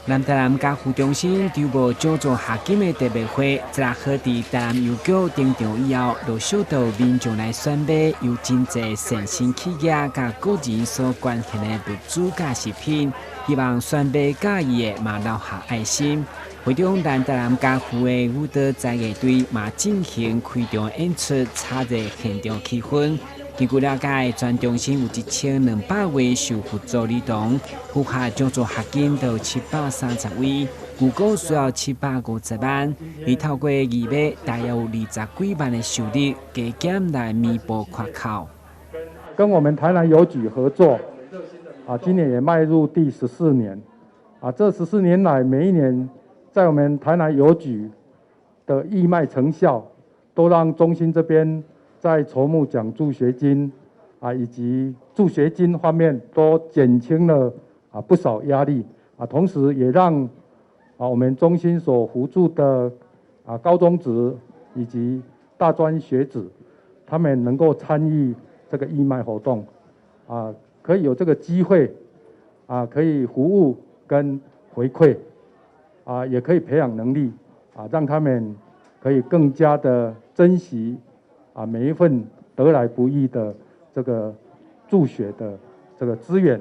南台南家福中心筹备奖助学金的特别会，在好伫台南邮局登场以后，陆续到民众来选买有真济善心企业甲个人所关系的物资甲食品，希望选买介意的嘛留下爱心。会中南台南家福的舞蹈在乐队嘛进行开场演出，炒热现场气氛。根据了解，全中心有1200位受扶助儿童，符合奖助学金到730位，预估需要750万。而透过义卖，大约有20几万的收入，加减来弥补缺口。跟我们台南邮局合作，今年也迈入第14年，这14年来，每一年在我们台南邮局的义卖成效，都让中心这边在筹募奖助学金以及助学金方面都减轻了不少压力同时也让我们中心所扶助的高中职以及大专学子，他们能够参与这个义卖活动可以有这个机会可以服务跟回馈也可以培养能力让他们可以更加的珍惜每一份得来不易的这个助学的这个资源。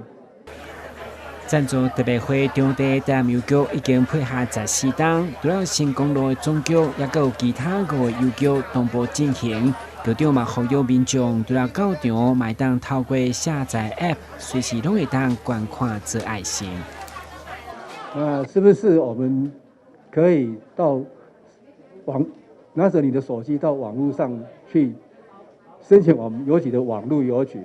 赞助特别会场地台南邮局已经配合14档，除了新公路的总局，也有其他5个邮局同步进行。局长嘛呼吁民众除了到场，买当透过下载 App， 随时拢会当观看做爱心。是不是我们可以到拿着你的手机到网络上去申请我们邮局的网络邮局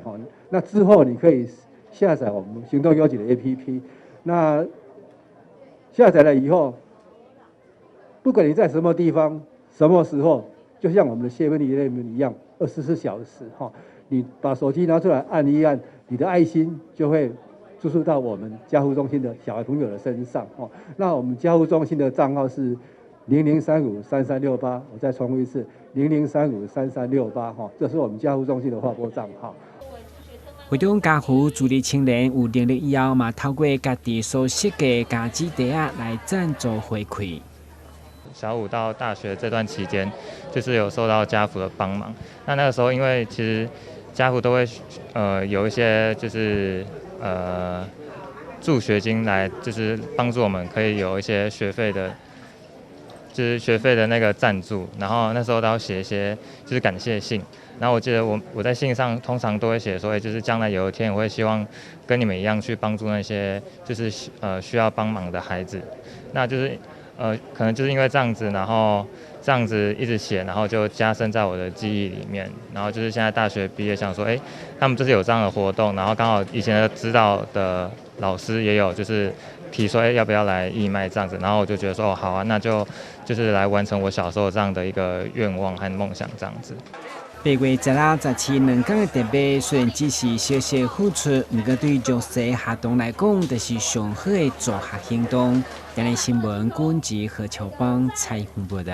那之后你可以下载我们行动邮局的 APP， 那下载了以后，不管你在什么地方、什么时候，就像我们的7-Eleven一样，24小时你把手机拿出来按一按，你的爱心就会注入到我们家护中心的小孩朋友的身上那我们家护中心的账号是00353368，我再重复一次00353368这是我们家护中心的划拨账号。会中家福助力青年有能力以后嘛，透过家己所设计家资袋来赞助回馈。小五到大学这段期间，就是有受到家福的帮忙。那个时候，因为其实家福都会有一些就是助学金来，就是帮助我们可以有一些学费的。就是学费的那个赞助，然后那时候都要写一些就是感谢信，然后我记得我在信上通常都会写说，就是将来有一天我会希望跟你们一样去帮助那些就是需要帮忙的孩子，那就是可能就是因为这样子，然后这样子一直写，然后就加深在我的记忆里面，然后就是现在大学毕业想说，他们就是有这样的活动，然后刚好以前的指导的老师也有就是提说要不要来义卖这样子，然后我就觉得说好啊，那就是来完成我小时候这样的一个愿望和梦想这样子。8月16、17两天的特别，虽然只是小小付出，不过对弱势学童来讲，就是上好的助学行动。今日新闻，军职何乔邦采访报道。